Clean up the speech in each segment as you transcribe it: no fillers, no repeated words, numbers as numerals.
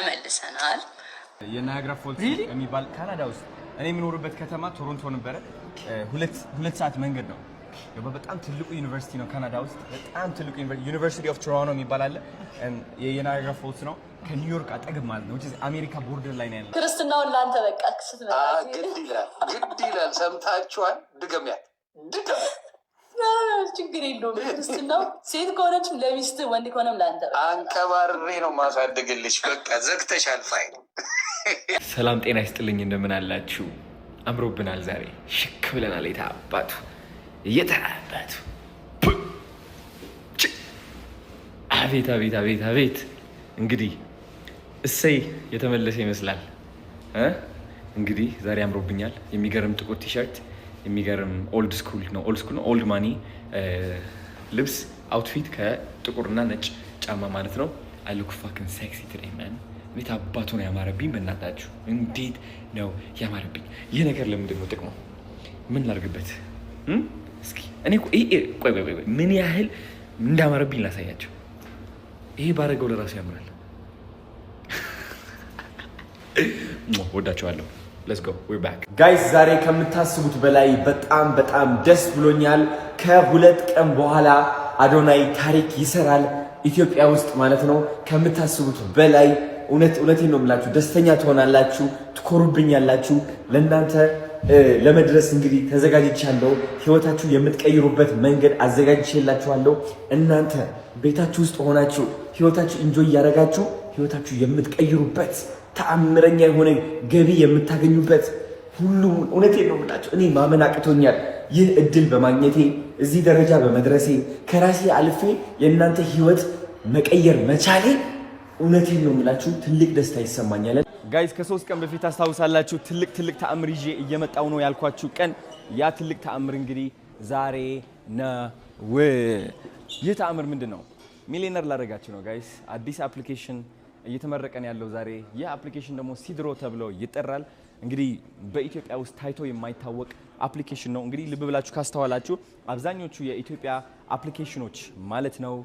ተመልሰናል። የናያግራ ፎልስ የሚባል ካናዳ ውስጥ እኔ የምኖርበት ከተማ ቶሮንቶ ነበረ። ሁለት ሰዓት መንገድ ነው። በጣም ትልቁ ዩኒቨርሲቲ ነው ካናዳ ውስጥ በጣም ትልቁ ዩኒቨርሲቲ ኦፍ ቶሮንቶ የሚባል አለ። የናያግራ ፎልስ ነው ከኒውዮርክ አጠገብ ማለት ነው። አሜሪካ ቦርደር ላይ ነው ያለው። ክርስትናውን ላንተ በቃ ስትመጣ ግድ ይላል። ሰምታችኋል? ድገሚያት ችግር የለውም። ክርስትናው ሴት ከሆነችም ለሚስት ወንድ ከሆነም ለአንተ አንቀባሬ ነው ማሳደግልሽ። በቃ ዘግተሻል። ፋይ ሰላም ጤና ይስጥልኝ። እንደምን አላችሁ? አምሮብናል። ዛሬ ሽክ ብለናል። የታባቱ እየተራባቱ አቤት አቤት አቤት አቤት። እንግዲህ እሰይ የተመለሰ ይመስላል። እንግዲህ ዛሬ አምሮብኛል። የሚገርም ጥቁር ቲሸርት፣ የሚገርም ኦልድ ስኩል ነው ኦልድ ማኒ ልብስ አውትፊት ከጥቁርና ነጭ ጫማ ማለት ነው። አይ ሉክ ፋኪንግ ሴክሲ ቱዴይ ማን። እንዴት አባቱ ነው ያማረብኝ! በእናታችሁ እንዴት ነው ያማረብኝ! ይህ ነገር ለምንድን ነው ጥቅሙ? ምን ላድርግበት? እስኪ እኔ ቆይ ምን ያህል እንዳማረብኝ ላሳያቸው። ይሄ ባረገው ለራሱ ያምራል። ወዳቸዋለሁ። ሌትስ ጎ ዌር ባክ ጋይስ። ዛሬ ከምታስቡት በላይ በጣም ደስ ብሎኛል። ከሁለት ቀን በኋላ አዶናይ ታሪክ ይሰራል ኢትዮጵያ ውስጥ ማለት ነው። ከምታስቡት በላይ እውነቴን ነው የምላችሁ። ደስተኛ ትሆናላችሁ፣ ትኮሩብኛላችሁ። ለእናንተ ለመድረስ እንግዲህ ተዘጋጅቻለሁ። ህይወታችሁ የምትቀይሩበት መንገድ አዘጋጅቼላችኋለሁ። እናንተ ቤታችሁ ውስጥ ሆናችሁ ህይወታችሁ ኢንጆይ እያደረጋችሁ ህይወታችሁ የምትቀይሩበት ተአምረኛ የሆነ ገቢ የምታገኙበት ሁሉ እውነቴን ነው የምላችሁ። እኔ ማመን አቅቶኛል ይህ እድል በማግኘቴ እዚህ ደረጃ በመድረሴ ከራሴ አልፌ የእናንተ ህይወት መቀየር መቻሌ እውነቴን ነው የምላችሁ ትልቅ ደስታ ይሰማኛል። ጋይስ ከ3 ቀን በፊት አስታውሳላችሁ ትልቅ ተአምር ይዤ እየመጣው ነው ያልኳችሁ ቀን። ያ ትልቅ ተአምር እንግዲህ ዛሬ ነው። ይህ ተአምር ምንድን ነው? ሚሊዮነር ላደርጋችሁ ነው ጋይስ። አዲስ አፕሊኬሽን እየተመረቀን ያለው ዛሬ። ይህ አፕሊኬሽን ደግሞ ሲድሮ ተብሎ ይጠራል። እንግዲህ በኢትዮጵያ ውስጥ ታይቶ የማይታወቅ አፕሊኬሽን ነው። እንግዲህ ልብ ብላችሁ ካስተዋላችሁ አብዛኞቹ የኢትዮጵያ አፕሊኬሽኖች ማለት ነው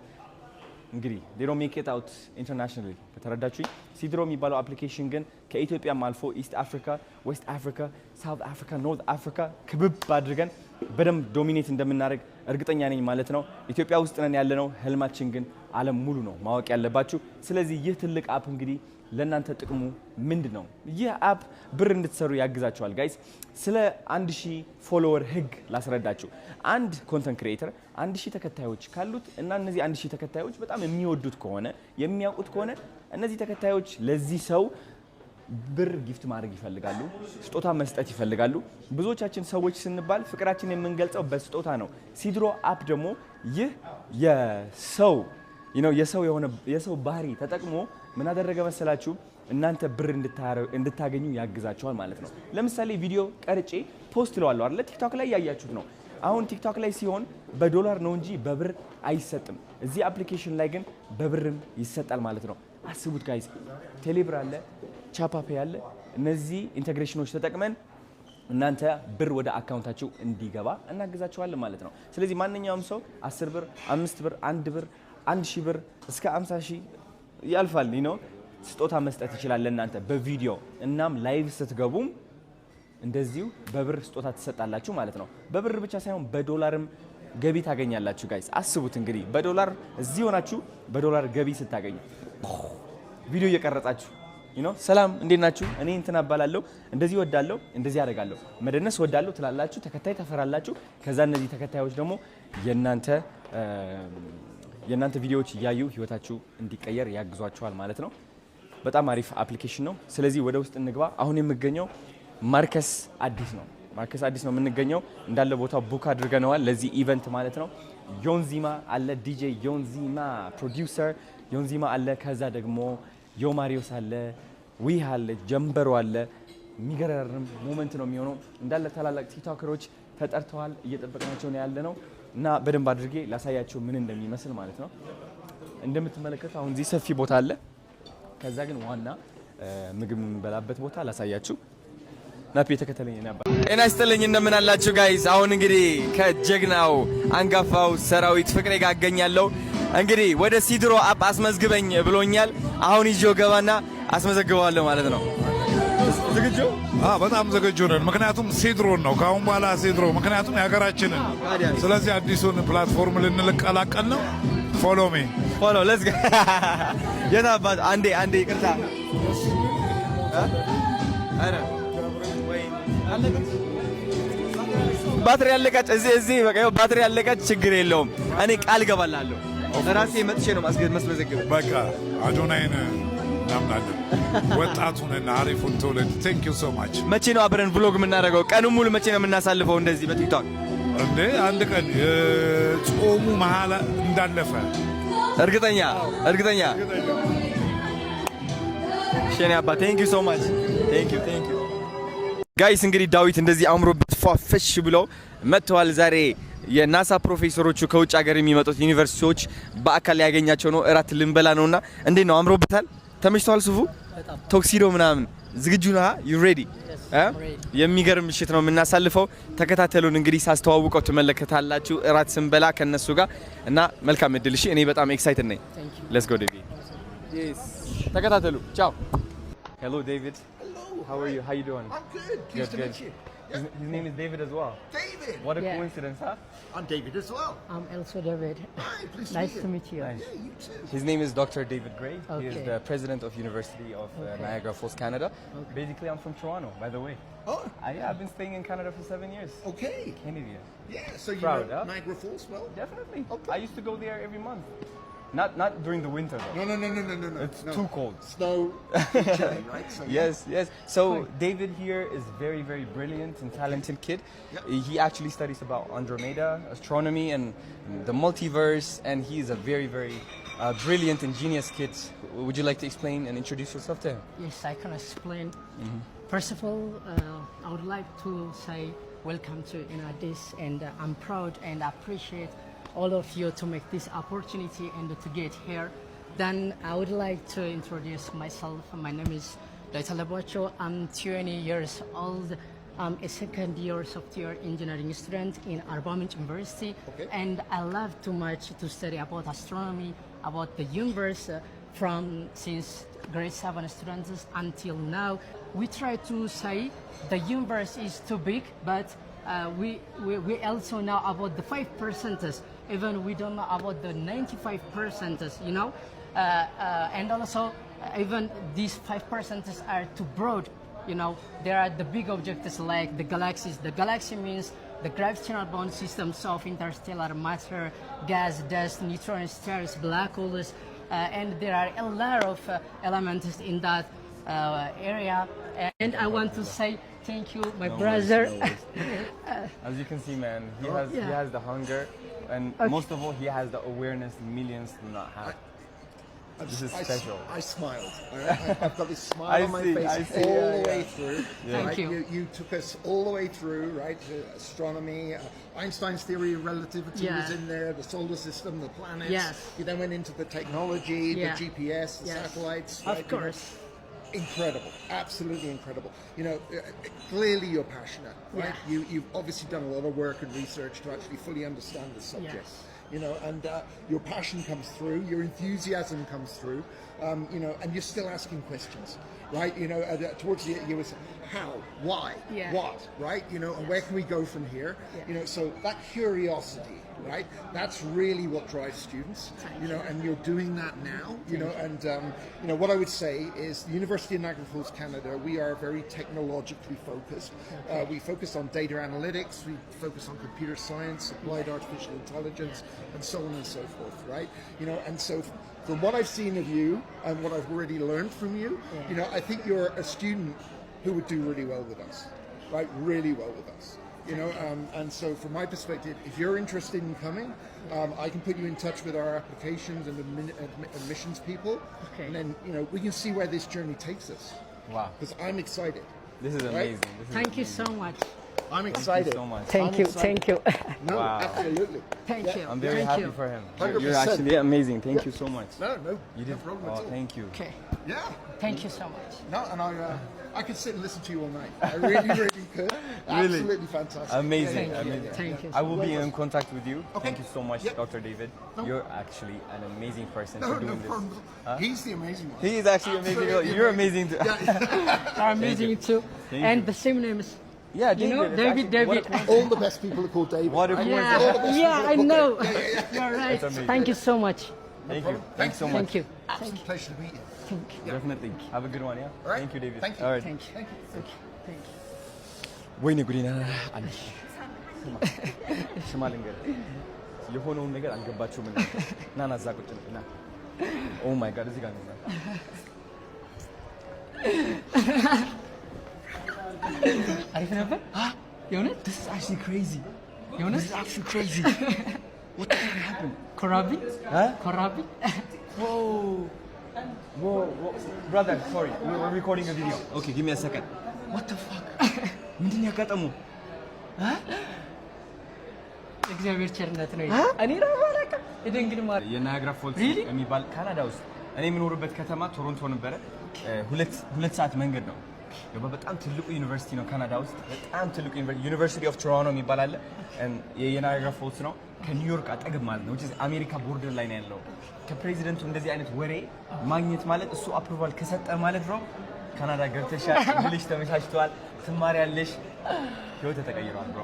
እንግዲህ they don't make it out internationally ከተረዳችሁኝ። ሲድሮ የሚባለው አፕሊኬሽን ግን ከኢትዮጵያም አልፎ ኢስት አፍሪካ፣ ዌስት አፍሪካ፣ ሳውት አፍሪካ፣ ኖርት አፍሪካ ክብብ አድርገን በደንብ ዶሚኔት እንደምናደርግ እርግጠኛ ነኝ ማለት ነው። ኢትዮጵያ ውስጥ ነን ያለነው፣ ህልማችን ግን ዓለም ሙሉ ነው ማወቅ ያለባችሁ። ስለዚህ ይህ ትልቅ አፕ እንግዲህ ለእናንተ ጥቅሙ ምንድን ነው? ይህ አፕ ብር እንድትሰሩ ያግዛችኋል ጋይስ። ስለ 1000 ፎሎወር ህግ ላስረዳችሁ። አንድ ኮንተንት ክሪኤተር 1000 ተከታዮች ካሉት እና እነዚህ 1000 ተከታዮች በጣም የሚወዱት ከሆነ የሚያውቁት ከሆነ እነዚህ ተከታዮች ለዚህ ሰው ብር ጊፍት ማድረግ ይፈልጋሉ፣ ስጦታ መስጠት ይፈልጋሉ። ብዙዎቻችን ሰዎች ስንባል ፍቅራችን የምንገልጸው በስጦታ ነው። ሲድሮ አፕ ደግሞ ይህ የሰው ባህሪ ተጠቅሞ ምን አደረገ መሰላችሁ? እናንተ ብር እንድታገኙ ያግዛቸዋል ማለት ነው። ለምሳሌ ቪዲዮ ቀርጬ ፖስት ለዋለሁ አይደል? ቲክቶክ ላይ ያያችሁት ነው። አሁን ቲክቶክ ላይ ሲሆን በዶላር ነው እንጂ በብር አይሰጥም። እዚህ አፕሊኬሽን ላይ ግን በብርም ይሰጣል ማለት ነው። አስቡት ጋይስ። ቴሌብር አለ፣ ቻፓፔ አለ። እነዚህ ኢንተግሬሽኖች ተጠቅመን እናንተ ብር ወደ አካውንታችሁ እንዲገባ እናግዛችኋለን ማለት ነው። ስለዚህ ማንኛውም ሰው 10 ብር፣ 5 ብር፣ 1 ብር፣ 1000 ብር እስከ 50000 ያልፋል ነው ስጦታ መስጠት ይችላል ለእናንተ በቪዲዮ። እናም ላይቭ ስትገቡም እንደዚሁ በብር ስጦታ ትሰጣላችሁ ማለት ነው። በብር ብቻ ሳይሆን በዶላርም ገቢ ታገኛላችሁ ጋይስ። አስቡት እንግዲህ በዶላር እዚህ ሆናችሁ በዶላር ገቢ ስታገኙ ቪዲዮ እየቀረጻችሁ ሰላም እንዴት ናችሁ? እኔ እንትና እባላለሁ፣ እንደዚህ ወዳለሁ፣ እንደዚህ አደርጋለሁ፣ መደነስ ወዳለሁ ትላላችሁ፣ ተከታይ ታፈራላችሁ። ከዛ እነዚህ ተከታዮች ደግሞ የእናንተ ቪዲዮዎች እያዩ ህይወታችሁ እንዲቀየር ያግዟችኋል ማለት ነው። በጣም አሪፍ አፕሊኬሽን ነው። ስለዚህ ወደ ውስጥ እንግባ። አሁን የምገኘው ማርከስ አዲስ ነው የምንገኘው። እንዳለ ቦታው ቡክ አድርገነዋል ለዚህ ኢቨንት ማለት ነው። ዮንዚማ አለ፣ ዲጄ ዮንዚማ ፕሮዲውሰር ዮንዚማ አለ። ከዛ ደግሞ ዮማሪዮስ አለ፣ ዊህ አለ፣ ጀምበሮ አለ። የሚገርም ሞመንት ነው የሚሆነው። እንዳለ ታላላቅ ቲክቶከሮች ተጠርተዋል፣ እየጠበቅናቸው ነው ያለ ነው እና በደንብ አድርጌ ላሳያቸው ምን እንደሚመስል ማለት ነው። እንደምትመለከቱ አሁን እዚህ ሰፊ ቦታ አለ። ከዛ ግን ዋና ምግብ የምንበላበት ቦታ ላሳያችሁ። ናፒ ተከተለኝ ነበር። ጤና ይስጥልኝ እንደምን አላችሁ ጋይስ? አሁን እንግዲህ ከጀግናው አንጋፋው ሰራዊት ፍቅሬ ጋር አገኛለሁ። እንግዲህ ወደ ሲድሮ አፕ አስመዝግበኝ ብሎኛል። አሁን ይዤው ገባና አስመዘግበዋለሁ ማለት ነው። ዝግጁ? በጣም ዝግጁ ነን። ምክንያቱም ሴድሮን ነው ከአሁን በኋላ ሴድሮ፣ ምክንያቱም የሀገራችንን። ስለዚህ አዲሱን ፕላትፎርም ልንቀላቀል ነው። ፎሎ ሚ ፎሎ ሌትስ ጎ። የት አባት አንዴ ይቅርታ። አረ ወይ ባትሪ ያለቀች እዚህ በቃ ባትሪ ያለቀች፣ ችግር የለውም። እኔ ቃል ገባላለሁ ራሴ መጥቼ ነው ማስመዘግብ። በቃ አዶናይን እናምናለን። ወጣቱንና አሪፉን ትውልድ ቴንክ ዩ ሶ ማች። መቼ ነው አብረን ቭሎግ የምናደርገው? ቀኑን ሙሉ መቼ ነው የምናሳልፈው እንደዚህ በቲክቶክ? እንዴ አንድ ቀን ጾሙ መሀል እንዳለፈ እርግጠኛ ሸኔ አባ ቴንክ ዩ ሶ ማች። ቴንክ ዩ ጋይስ። እንግዲህ ዳዊት እንደዚህ አምሮበት ፏፈሽ ብለው መጥተዋል ዛሬ። የናሳ ፕሮፌሰሮቹ ከውጭ ሀገር የሚመጡት ዩኒቨርሲቲዎች በአካል ያገኛቸው ነው። እራት ልንበላ ነውና እንዴት ነው አምሮበታል? ተመችቷል? ሱፉ ቶክሲዶ ምናምን ዝግጁ ነህ? ዩ ሬዲ? የሚገርም ምሽት ነው የምናሳልፈው። ተከታተሉን እንግዲህ ሳስተዋውቀው ትመለከታላችሁ። እራት ስንበላ ከነሱ ጋር እና መልካም እድል። እሺ እኔ በጣም ኤክሳይትድ ነኝ። ሌትስ ጎ ዴቪድ። ተከታተሉ። ቻው። ሄሎ ዴቪድ። How are you? How you doing? I'm good. Pleased to meet you. His name is David as well. David. What a coincidence, huh? I'm David as well. I'm also David. Hi, pleased Nice to to meet meet you. Nice. you. Yeah, you too. His name is Dr. David Gray. He is Okay. the president of University of Niagara Falls, Canada. Basically, I'm from Toronto, by the way. Oh, Yeah, I've been staying in Canada for 7 years. okay. Canadian. Yeah, so you Proud, know huh? Niagara Falls well? Definitely. Okay. I used to go there every month. Not during the winter though. No. It's no. too cold. Snow, chilly, right? So, Yes. So David here is very, very brilliant and talented kid. Yeah. He actually studies about Andromeda, astronomy, and the multiverse. And he is a very, very brilliant and genius kid. Would you like to explain and introduce yourself to him? Yes, I can explain. First of all, I would like to say welcome to this, and I'm proud and appreciate all of you to make this opportunity and to get here. Then I would like to introduce myself. My name is Daitala Bocho. I'm 20 years old. I'm a second year software engineering student in Arbomet University. Okay. And I love too much to study about astronomy, about the universe from since grade 7 students until now. We try to say the universe is too big, but we also know about the 5%. Even we don't know about the 95%, you know, and also even these 5% are too broad, you know. There are the big objects like the galaxies. The galaxy means the gravitational bound systems of interstellar matter, gas, dust, neutrons, stars, black holes, and there are a lot of elements in that area. And I want to say thank you, my brother. As you can see, man, he has the hunger. And most of all, he has the awareness millions do not have. This is special. I smiled. I've got this smile I on my see, face I see, all yeah, the way yeah. through. Thank Right? you. You took us all the way through, right? To astronomy, Einstein's theory of relativity Yeah. was in there, the solar system, the planets. Yes. You then went into the technology, the Yeah. GPS, the Yes. satellites. Of right? You know, course. incredible, absolutely incredible. You know, clearly you're passionate, right? Yeah. You've obviously done a lot of work and research to actually fully understand the subject. Yes. You know, and your passion comes through, your enthusiasm comes through, you know, and you're still asking questions, right? You know, towards the end, you was how, why, Yeah. what, right? You know, and where can we go from here? You know, so that curiosity, right? That's really what drives students, you know, and you're doing that now, you know, and, you know, what I would say is the University of Niagara Falls, Canada, we are very technologically focused. We focus on data analytics, we focus on computer science, applied artificial intelligence, and so on and so forth, right? You know, and so from what I've seen of you and what I've already learned from you, you know, I think you're a student who would do really well with us, right? Really well with us. You know, and so from my perspective, if you're interested in coming, I can put you in touch with our applications and admissions people, Okay. and then you know we can see where this journey takes us. Wow. Because I'm excited. This is amazing. This is Thank you amazing. so much. I'm excited. so much. Thank I'm you. excited. Thank you. No, Wow. absolutely. Thank you. I'm very Thank happy you. for him. 100%. You're actually amazing. Thank you so much. No, You did. no problem at all. Thank you. Okay. Yeah. Thank you so much. No, and I could sit and listen to you all night. I really, really could. Absolutely fantastic. Amazing. Yeah, Amazing. Thank you. I will be in contact with you. Okay. Thank you so much, Yep. Dr. David. You're actually an amazing person No, for no doing this. problem. He's the amazing one. He is actually amazing. Absolutely You're amazing too. I'm amazing too. Thank And you. the same name is, Yeah, you know, David. David, David. All the best people are called David. What a right? coincidence. Yeah, I know. You're right. That's amazing. Thank you so much. Thank you. Thanks so much. Thank you. Absolute pleasure to meet you. Thank you. Definitely. Have a good one, yeah? All right. Thank you, David. Thank you. All right. Thank you. Thank you. Thank you. ወይኔ ጉዲና አለ ስማ ልንገርህ የሆነውን ነገር አልገባችሁም እና ና እዛ ቁጭ ና ኦ ማይ ጋድ እዚህ ጋር ነው አሪፍ ነበር የእውነት This is actually crazy. የእውነት This is actually crazy. What the heck happened? ኮራቢ Huh? ኮራቢ Whoa, brother, sorry. We're recording a video. Okay, give me a second. What the fuck? ምንድን ነው ያጋጠመው? እግዚአብሔር ቸርነት ነው እኔ ራሱ አላውቅም እንግዲህ ማለት የናያግራ ፎልስ የሚባል ካናዳ ውስጥ እኔ የምኖርበት ከተማ ቶሮንቶ ነበረ። ሁለት ሰዓት መንገድ ነው። በጣም ትልቁ ዩኒቨርሲቲ ነው ካናዳ ውስጥ በጣም ትልቁ ዩኒቨርሲቲ ኦፍ ቶሮንቶ የሚባል አለ። የናያግራ ፎልስ ነው ከኒውዮርክ አጠገብ ማለት ነው። አሜሪካ ቦርደር ላይ ነው ያለው። ከፕሬዚደንቱ እንደዚህ አይነት ወሬ ማግኘት ማለት እሱ አፕሩቫል ከሰጠ ማለት ነው ካናዳ ገብተሻል፣ ልጅ ተመቻችቷል፣ ትማሪያለሽ፣ ህይወት ተቀይሯል። ብሮ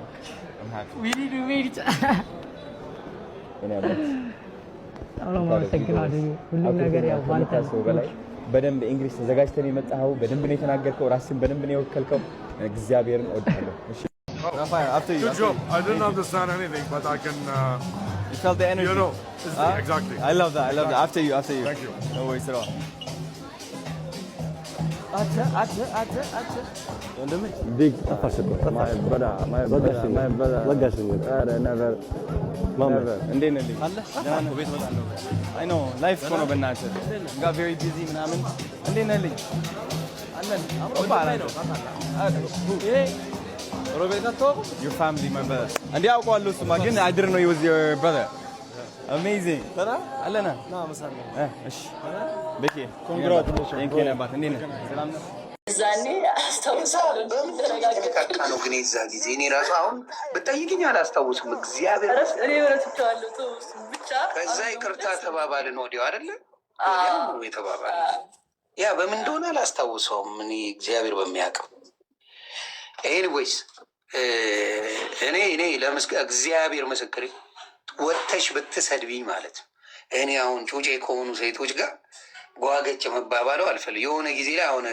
we need to meet ሁሉም ነገር ያው በላይ በደንብ እንግሊዝ ተዘጋጅተን የመጣኸው በደንብ ነው የተናገርከው፣ ራስን በደንብ ነው የወከልከው። እግዚአብሔርን እወድሃለሁ። እሺ Rafael, after you. Good job. I didn't understand anything, but I can. You felt the energy. You know, exactly. I love that. I love that. After you. Thank you. No worries at all. Big. My brother. Never. እንዴት ነህ? I know. Life ነው በእናትህ got very busy ምናምን። እንዴት ነህ ልጅ? አለን Your family, my brother. And yeah, I didn't know he was your brother. Amazing. አለና እሺ Becky, congratulations. Thank you ነባት። እንዴት ነህ? ሰላም ነህ? ዛኔ አስታውሳለሁ ተነካካ ነው ግን የዛ ጊዜ እኔ ራሱ አሁን ብጠይቅኝ አላስታውስም። እግዚአብሔር እኔ ረስቼዋለሁ ተውስ ብቻ ከዛ ይቅርታ ተባባልን ወዲያው አይደለ ወዲያው የተባባልን ያ በምን እንደሆነ አላስታውሰውም። እኔ እግዚአብሔር በሚያውቀው ኤኒዌይስ እኔ እግዚአብሔር ምስክሬ ወጥተሽ ብትሰድቢኝ ማለት እኔ አሁን ጩጬ ከሆኑ ሴቶች ጋር ጓገጭ መባባለው አልፈልግም። የሆነ ጊዜ ላይ አሁን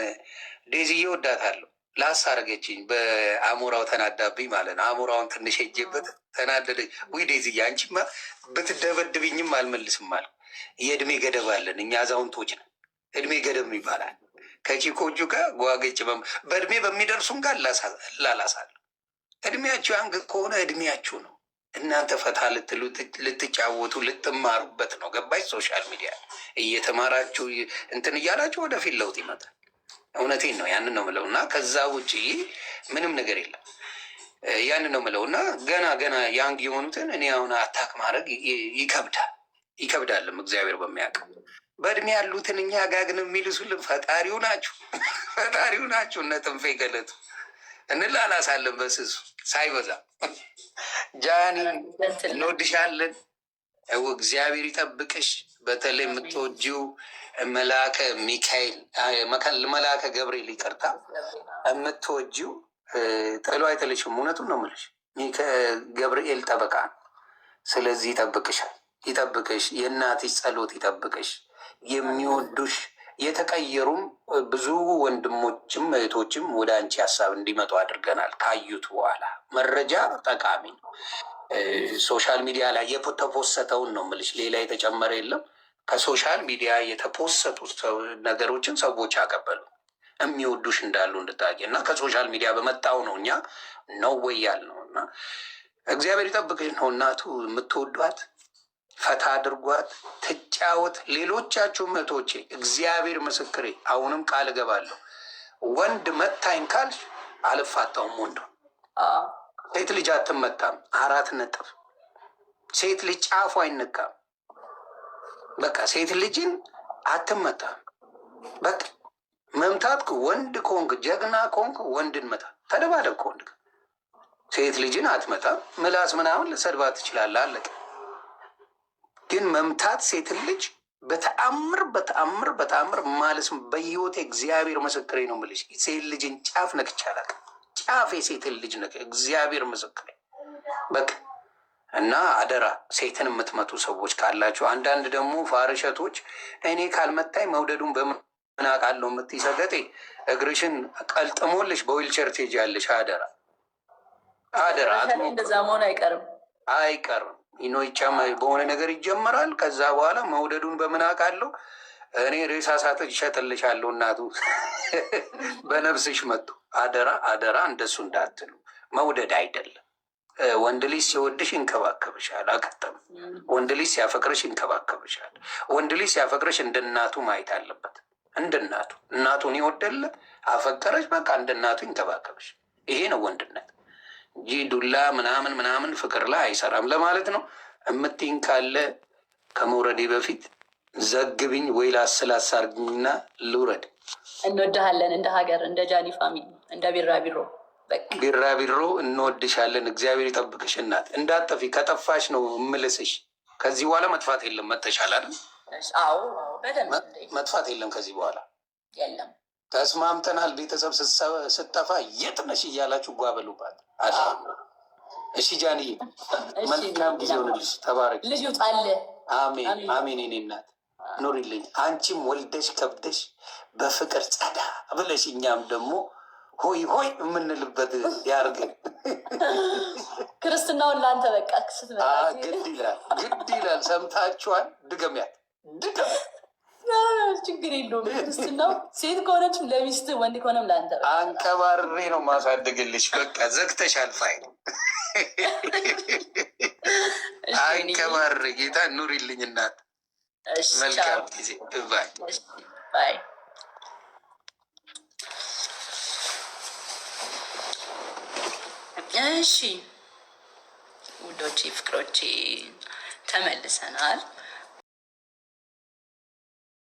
ዴዚዬ ወዳታለሁ ላሳረገችኝ በአሞራው ተናዳብኝ ማለት ነው። አሞራውን ትንሽ ሄጄበት ተናደደች። ውይ ዴዚዬ አንቺማ ብትደበድብኝም አልመልስም አልኩ። የእድሜ ገደብ አለን እኛ አዛውንቶች ነን። እድሜ ገደብ ይባላል። ከቺኮቹ ጋር ጓገጭ በእድሜ በሚደርሱም ጋር ላላሳለሁ። እድሜያችሁ ያን ከሆነ እድሜያችሁ ነው። እናንተ ፈታ ልትሉ ልትጫወቱ ልትማሩበት ነው። ገባች? ሶሻል ሚዲያ እየተማራችሁ እንትን እያላችሁ ወደፊት ለውጥ ይመጣል። እውነቴን ነው። ያንን ነው ምለው እና ከዛ ውጭ ምንም ነገር የለም። ያንን ነው ምለው እና ገና ያንግ የሆኑትን እኔ አሁን አታክ ማድረግ ይከብዳልም እግዚአብሔር በሚያውቀው። በእድሜ ያሉትን እኛ ጋግን የሚልሱልን ፈጣሪው ናችሁ። እነ ጥንፌ ገለቱ እንላላሳለን በስሱ ሳይበዛ። ጃኒ እንወድሻለን። እግዚአብሔር ይጠብቅሽ። በተለይ የምትወጂው መልአከ ሚካኤል መልአከ ገብርኤል ይቅርታ የምትወጂው ጥሎ አይተለሽም። እውነቱን ነው የምልሽ። ገብርኤል ጠበቃ ነው። ስለዚህ ይጠብቅሽ። የእናትሽ ጸሎት ይጠብቅሽ። የሚወዱሽ የተቀየሩም ብዙ ወንድሞችም እህቶችም ወደ አንቺ ሀሳብ እንዲመጡ አድርገናል። ካዩት በኋላ መረጃ ጠቃሚ ነው። ሶሻል ሚዲያ ላይ የተፖሰተውን ነው የምልሽ፣ ሌላ የተጨመረ የለም። ከሶሻል ሚዲያ የተፖሰቱ ነገሮችን ሰዎች ያቀበሉ የሚወዱሽ እንዳሉ እንድታቂ እና ከሶሻል ሚዲያ በመጣው ነው እኛ ነው ወይ ያልነው እና እግዚአብሔር ይጠብቅሽ ነው። እናቱ የምትወዷት ፈታ አድርጓት፣ ትጫወት። ሌሎቻችሁ እህቶቼ እግዚአብሔር ምስክሬ፣ አሁንም ቃል እገባለሁ ወንድ መታኝ ካልሽ አልፋታውም። ወንዱ ሴት ልጅ አትመታም። 4 ነጥብ። ሴት ልጅ ጫፉ አይነካም። በቃ ሴት ልጅን አትመታም። በቃ መምታት ወንድ ከሆንክ ጀግና ከሆንክ ወንድን መታ። ተደባደብ ከወንድ ጋር ሴት ልጅን አትመታም። ምላስ ምናምን ልሰድባት ትችላለህ፣ አለቀ። ግን መምታት ሴትን ልጅ በተአምር ማለስ በህይወት እግዚአብሔር ምስክሬ ነው የምልሽ። ሴት ልጅን ጫፍ ነክቼ አላውቅም። ጫፍ የሴትን ልጅ ነክ እግዚአብሔር ምስክሬ በቃ። እና አደራ ሴትን የምትመቱ ሰዎች ካላችሁ፣ አንዳንድ ደግሞ ፋርሸቶች እኔ ካልመታኝ መውደዱን በምን አውቃለሁ የምትይ ሰገጤ እግርሽን ቀልጥሞልሽ በዊልቸር ትሄጃለሽ። አደራ አደራ። እንደዛ መሆን አይቀርም ኢኖይቻም በሆነ ነገር ይጀመራል። ከዛ በኋላ መውደዱን በምን አውቃለሁ እኔ ሬሳ ሳት ይሸጥልሻለሁ እናቱ በነፍስሽ መጡ። አደራ እንደሱ እንዳትሉ። መውደድ አይደለም። ወንድ ልጅ ሲወድሽ ይንከባከብሻል። አቀጠም ወንድ ልጅ ሲያፈቅርሽ ይንከባከብሻል። ወንድ ልጅ ሲያፈቅርሽ እንደ እናቱ ማየት አለበት። እንደ እናቱን ይወደለ አፈቀረሽ፣ በቃ እንደ እናቱ ይንከባከብሽ። ይሄ ነው ወንድነት እንጂ ዱላ ምናምን ፍቅር ላይ አይሰራም ለማለት ነው። እምትይኝ ካለ ከመውረዴ በፊት ዘግብኝ ወይ ላስላሳርግኝና ልውረድ። እንወድሃለን፣ እንደ ሀገር፣ እንደ ጃኒ ፋሚሊ፣ እንደ ቢራቢሮ ቢራቢሮ እንወድሻለን። እግዚአብሔር ይጠብቅሽ እናት፣ እንዳትጠፊ። ከጠፋሽ ነው እምልስሽ። ከዚህ በኋላ መጥፋት የለም። መጥተሻል አይደል? አዎ በደንብ መጥፋት የለም ከዚህ በኋላ የለም። ተስማምተናል። ቤተሰብ ስጠፋ የት ነሽ እያላችሁ ጓበሉባት። እሺ ጃንዬ፣ መልካም ጊዜ ሆንልሽ። ተባረክ። ልጅ ጣለ። አሜን አሜን። የኔ እናት ኑሪልኝ። አንቺም ወልደሽ ከብደሽ በፍቅር ጸዳ ብለሽ እኛም ደግሞ ሆይ ሆይ የምንልበት ያርገን። ክርስትናውን ለአንተ በቃ ስትመጣ ግድ ይላል። ሰምታችኋል? ድገሚያት። ችግር የለውም። ክርስትናው ሴት ከሆነችም ለሚስት፣ ወንድ ከሆነም ለአንተ አንቀባሬ ነው ማሳደግልሽ። በቃ ዘግተሻል ፋይል። አንቀባሬ ጌታ ኑሪልኝ እናት። መልካም ጊዜ። ባይ። እሺ ውዶቼ፣ ፍቅሮቼ ተመልሰናል።